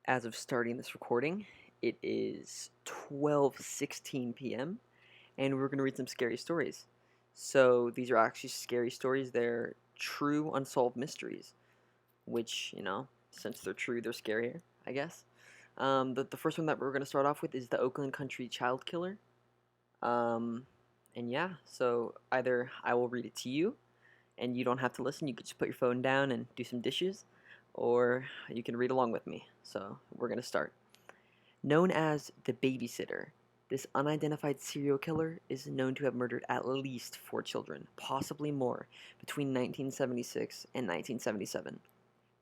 As of starting this recording, it is 12:16 p.m. and we're going to read some scary stories. So these are actually scary stories. They're true unsolved mysteries, which, since they're true, they're scarier, I guess. The first one that we're going to start off with is the Oakland Country child killer. Um, and yeah, so either I will read it to you and you don't have to listen. You could just put your phone down and do some dishes, or you can read along with me. So we're going to start. Known as the babysitter, this unidentified serial killer is known to have murdered at least 4 children, possibly more, between 1976 and 1977.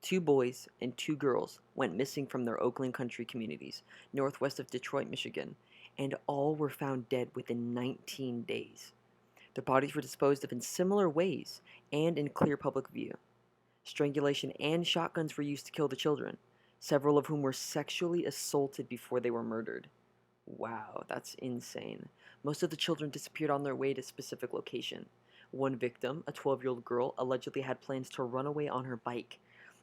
2 boys and 2 girls went missing from their Oakland Country communities, northwest of Detroit, Michigan, and all were found dead within 19 days. Their bodies were disposed of in similar ways and in clear public view. Strangulation and shotguns were used to kill the children, several of whom were sexually assaulted before they were murdered. Wow, that's insane. Most of the children disappeared on their way to a specific location. One victim, a 12-year-old girl, allegedly had plans to run away on her bike.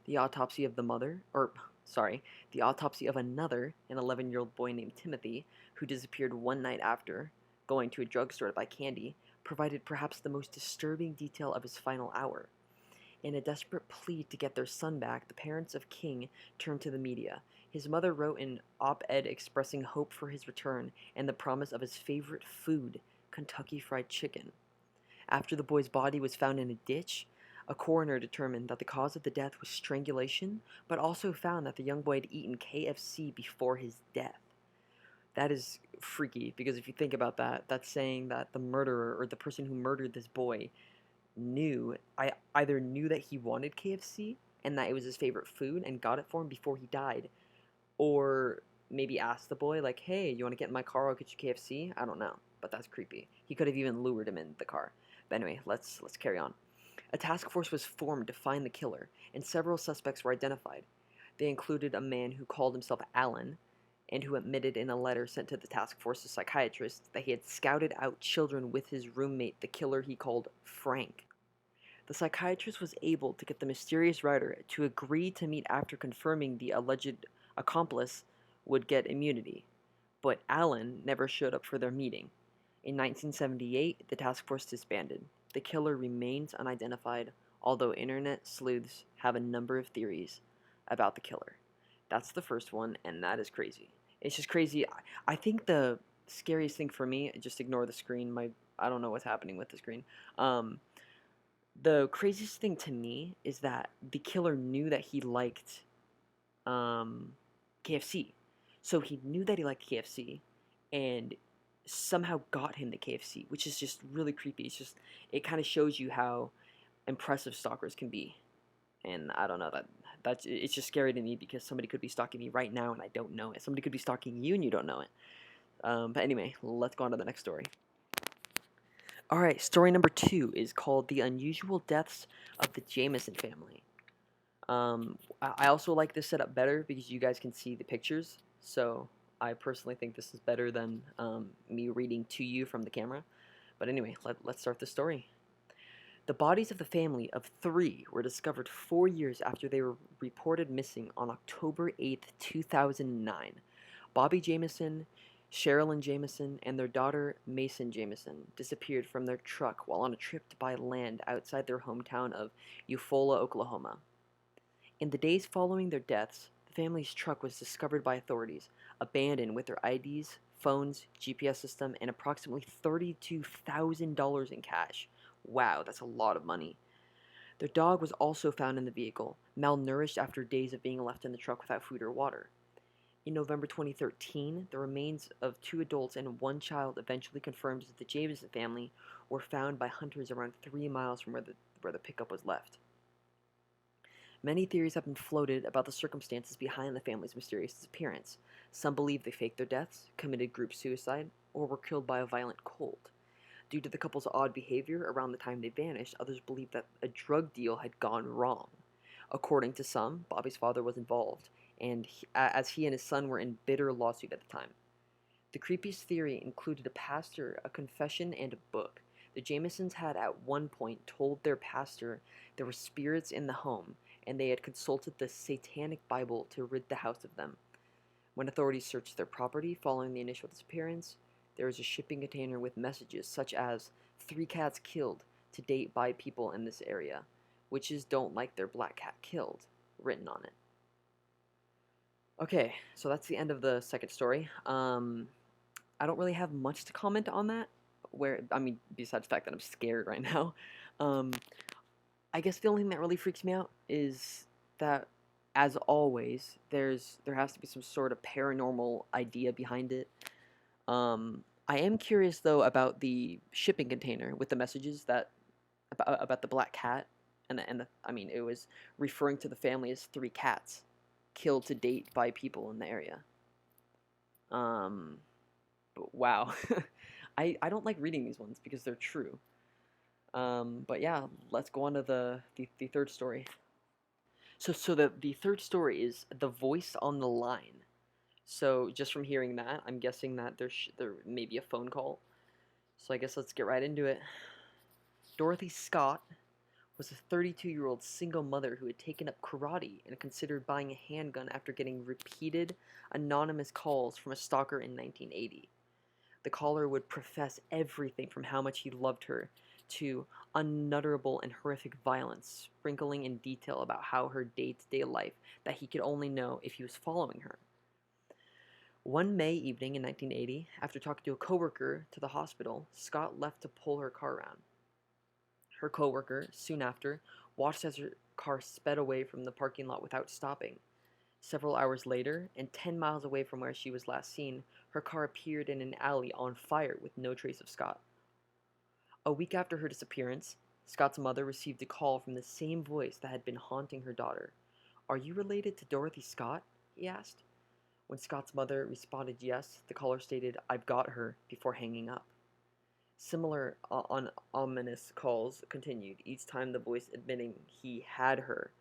The autopsy of the autopsy of another, an 11-year-old boy named Timothy, who disappeared one night after going to a drugstore to buy candy, provided perhaps the most disturbing detail of his final hour. In a desperate plea to get their son back, the parents of King turned to the media. His mother wrote an op-ed expressing hope for his return and the promise of his favorite food, Kentucky Fried Chicken. After the boy's body was found in a ditch, a coroner determined that the cause of the death was strangulation, but also found that the young boy had eaten KFC before his death. That is freaky, because if you think about that, that's saying that the murderer or the person who murdered this boy either knew that he wanted KFC and that it was his favorite food and got it for him before he died, or maybe asked the boy like, "Hey, you want to get in my car? I'll get you KFC." I don't know, but that's creepy. He could have even lured him in the car. But anyway, let's carry on. A task force was formed to find the killer, and several suspects were identified. They included a man who called himself Alan, and who admitted in a letter sent to the task force's psychiatrist that he had scouted out children with his roommate, the killer he called Frank. The psychiatrist was able to get the mysterious writer to agree to meet after confirming the alleged accomplice would get immunity, but Allen never showed up for their meeting. In 1978, the task force disbanded. The killer remains unidentified, although internet sleuths have a number of theories about the killer. That's the first one, and that is crazy. It's just crazy. I think the scariest thing for me, just ignore the screen. I don't know what's happening with the screen. The craziest thing to me is that the killer knew that he liked KFC. So he knew that he liked KFC and somehow got him the KFC, which is just really creepy. It kind of shows you how impressive stalkers can be. And I don't know, it's just scary to me because somebody could be stalking me right now and I don't know it. Somebody could be stalking you and you don't know it. But anyway, let's go on to the next story. Alright, story number 2 is called The Unusual Deaths of the Jameson Family. I also like this setup better because you guys can see the pictures, so I personally think this is better than me reading to you from the camera. But anyway, let's start the story. The bodies of the family of 3 were discovered 4 years after they were reported missing on October 8th, 2009. Bobby Jameson, Sherilyn Jameson, and their daughter Mason Jameson disappeared from their truck while on a trip to buy land outside their hometown of Eufaula, Oklahoma. In the days following their deaths, the family's truck was discovered by authorities, abandoned with their IDs, phones, GPS system, and approximately $32,000 in cash. Wow, that's a lot of money. Their dog was also found in the vehicle, malnourished after days of being left in the truck without food or water. In November 2013, the remains of 2 adults and 1 child, eventually confirmed as the Jameson family, were found by hunters around 3 miles from where the pickup was left. Many theories have been floated about the circumstances behind the family's mysterious disappearance. Some believe they faked their deaths, committed group suicide, or were killed by a violent cold. Due to the couple's odd behavior around the time they vanished, others believe that a drug deal had gone wrong. According to some, Bobby's father was involved, as he and his son were in bitter lawsuit at the time. The creepiest theory included a pastor, a confession, and a book. The Jamesons had at one point told their pastor there were spirits in the home, and they had consulted the Satanic Bible to rid the house of them. When authorities searched their property following the initial disappearance, there was a shipping container with messages such as 3 cats killed to date by people in this area. Witches don't like their black cat killed, written on it. Okay, so that's the end of the second story. I don't really have much to comment on that. Besides the fact that I'm scared right now. Um, I guess the only thing that really freaks me out is that, as always, there has to be some sort of paranormal idea behind it. I am curious though about the shipping container with the messages that about the black cat, it was referring to the family as 3 cats killed to date by people in the area. But wow, I don't like reading these ones because they're true. But yeah, let's go on to the third story. So the third story is The Voice on the Line. So just from hearing that, I'm guessing that there may be a phone call. So I guess let's get right into it. Dorothy Scott was a 32-year-old single mother who had taken up karate and considered buying a handgun after getting repeated anonymous calls from a stalker in 1980. The caller would profess everything from how much he loved her to unutterable and horrific violence, sprinkling in detail about how her day-to-day life that he could only know if he was following her. One May evening in 1980, after talking to a coworker to the hospital, Scott left to pull her car around. Her coworker, soon after, watched as her car sped away from the parking lot without stopping. Several hours later, and 10 miles away from where she was last seen, her car appeared in an alley on fire with no trace of Scott. A week after her disappearance, Scott's mother received a call from the same voice that had been haunting her daughter. "Are you related to Dorothy Scott?" he asked. When Scott's mother responded yes, the caller stated, "I've got her," before hanging up. Similar ominous calls continued, each time the voice admitting he had her.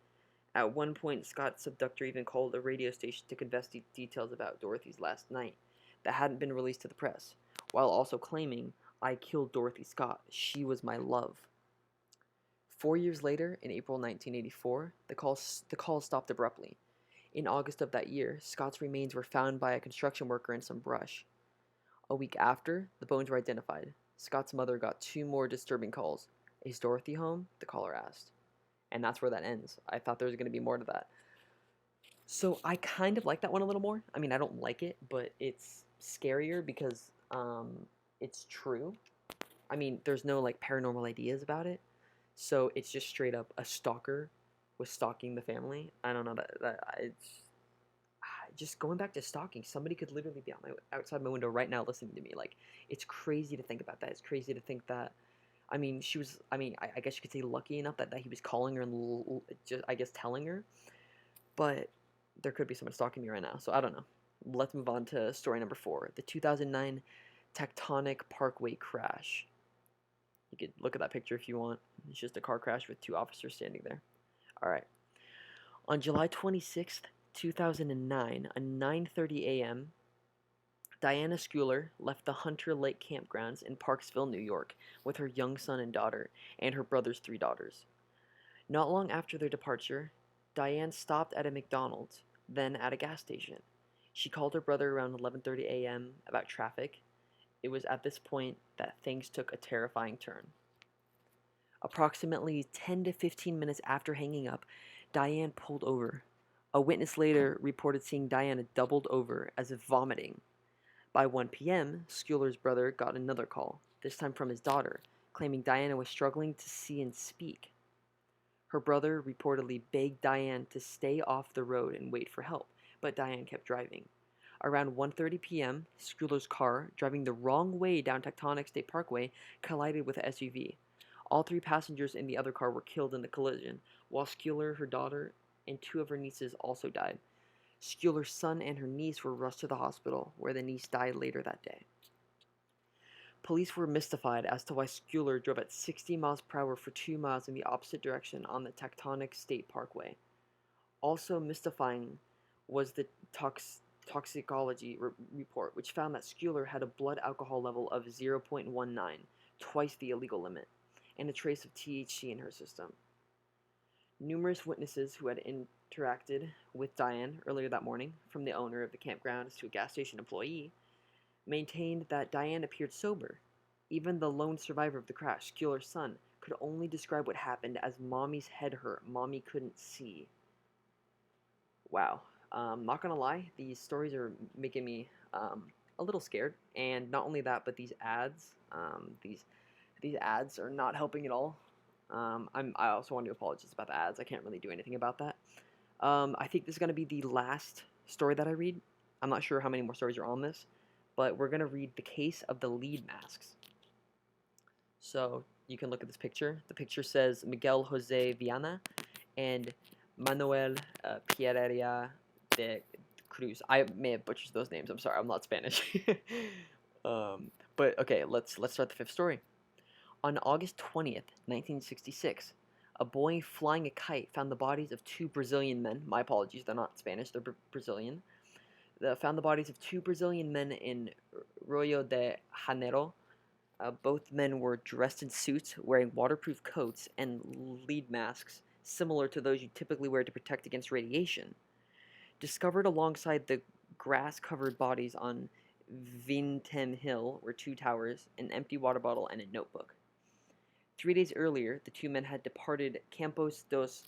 At one point, Scott's abductor even called a radio station to confess details about Dorothy's last night that hadn't been released to the press, while also claiming, "I killed Dorothy Scott. She was my love." 4 years later, in April 1984, the call stopped abruptly. In August of that year, Scott's remains were found by a construction worker in some brush. A week after, the bones were identified. Scott's mother got 2 more disturbing calls. "Is Dorothy home?" the caller asked. And that's where that ends. I thought there was going to be more to that. So I kind of like that one a little more. I mean, I don't like it, but it's scarier because it's true. I mean, there's no like paranormal ideas about it. So it's just straight up a stalker was stalking the family. I don't know that it's just going back to stalking. Somebody could literally be outside my window right now listening to me. Like, it's crazy to think about that. It's crazy to think that. I mean, she was. I guess you could say lucky enough that he was calling her and just, I guess, telling her. But there could be someone stalking me right now. So I don't know. Let's move on to story number 4: the 2009 Taconic Parkway crash. You could look at that picture if you want. It's just a car crash with 2 officers standing there. All right. On July 26th, 2009, at 9:30 a.m., Diana Schuyler left the Hunter Lake campgrounds in Parksville, New York, with her young son and daughter, and her brother's 3 daughters. Not long after their departure, Diane stopped at a McDonald's, then at a gas station. She called her brother around 11:30 a.m. about traffic. It was at this point that things took a terrifying turn. Approximately 10 to 15 minutes after hanging up, Diane pulled over. A witness later reported seeing Diana doubled over as if vomiting. By 1 p.m., Schuyler's brother got another call, this time from his daughter, claiming Diana was struggling to see and speak. Her brother reportedly begged Diane to stay off the road and wait for help, but Diane kept driving. Around 1:30 p.m., Schuyler's car, driving the wrong way down Taconic State Parkway, collided with an SUV. All 3 passengers in the other car were killed in the collision, while Schuyler, her daughter, and 2 of her nieces also died. Schuyler's son and her niece were rushed to the hospital, where the niece died later that day. Police were mystified as to why Schuyler drove at 60 miles per hour for 2 miles in the opposite direction on the Taconic State Parkway. Also mystifying was the toxicology report, which found that Schuyler had a blood alcohol level of 0.19, twice the illegal limit, and a trace of THC in her system. Numerous witnesses who had interacted with Diane earlier that morning, from the owner of the campground to a gas station employee, maintained that Diane appeared sober. Even the lone survivor of the crash, Skeeler's son, could only describe what happened as Mommy's head hurt. Mommy couldn't see. Wow. Not gonna lie, these stories are making me a little scared. And not only that, but these ads, these ads are not helping at all. I also want to apologize about the ads. I can't really do anything about that. I think this is gonna be the last story that I read. I'm not sure how many more stories are on this, but we're gonna read the case of the lead masks. So you can look at this picture. The picture says Miguel Jose Viana and Manuel Pereira de Cruz. I may have butchered those names. I'm sorry. I'm not Spanish. But okay, let's start the fifth story. On August 20th, 1966, a boy flying a kite found the bodies of two Brazilian men. My apologies, they're not Spanish. They're Brazilian. They found the bodies of two Brazilian men in Rio de Janeiro. Both men were dressed in suits, wearing waterproof coats and lead masks similar to those you typically wear to protect against radiation. Discovered alongside the grass-covered bodies on Vintem Hill were two towers, an empty water bottle, and a notebook. 3 days earlier, the two men had departed Campos dos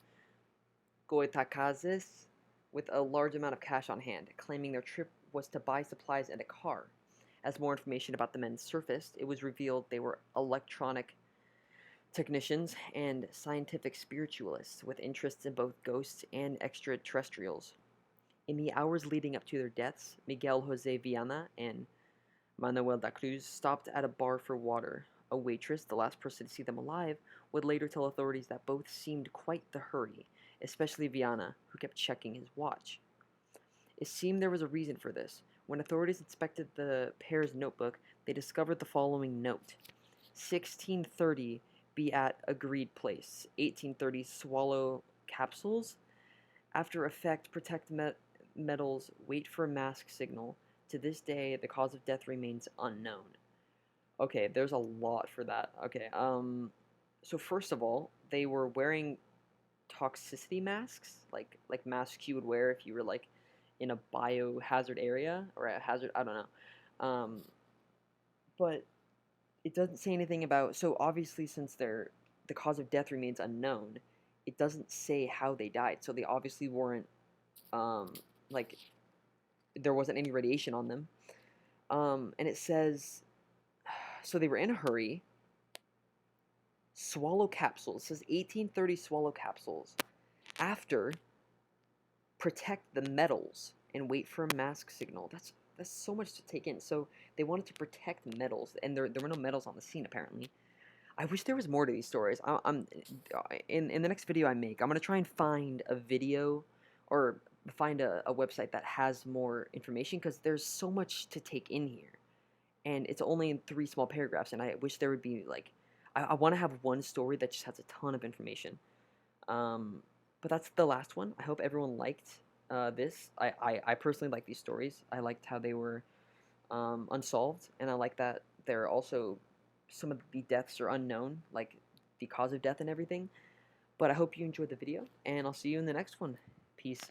Goitacazes with a large amount of cash on hand, claiming their trip was to buy supplies and a car. As more information about the men surfaced, it was revealed they were electronic technicians and scientific spiritualists with interests in both ghosts and extraterrestrials. In the hours leading up to their deaths, Miguel Jose Viana and Manuel da Cruz stopped at a bar for water. A waitress, the last person to see them alive, would later tell authorities that both seemed quite the hurry, especially Viana, who kept checking his watch. It seemed there was a reason for this. When authorities inspected the pair's notebook, they discovered the following note: 1630, be at agreed place. 1830, swallow capsules. After effect, protect metals, wait for mask signal. To this day, the cause of death remains unknown. Okay, there's a lot for that. Okay, so first of all, they were wearing toxicity masks, like masks you would wear if you were like in a biohazard area or a hazard. I don't know, but it doesn't say anything about. So obviously, since the cause of death remains unknown, it doesn't say how they died. So they obviously weren't like there wasn't any radiation on them. And it says so they were in a hurry. Swallow capsules. It says 1830 swallow capsules. After, protect the metals and wait for a mask signal. That's so much to take in. So they wanted to protect metals, and there were no metals on the scene apparently. I wish there was more to these stories. I'm in the next video I make, I'm gonna try and find a video or find a website that has more information, because there's so much to take in here, and it's only in 3 small paragraphs. And I wish there would be like I want to have one story that just has a ton of information. But that's the last one. I hope everyone liked this. I personally like these stories. I liked how they were unsolved, and I like that they're also some of the deaths are unknown, like the cause of death and everything. But I hope you enjoyed the video, and I'll see you in the next one. Peace.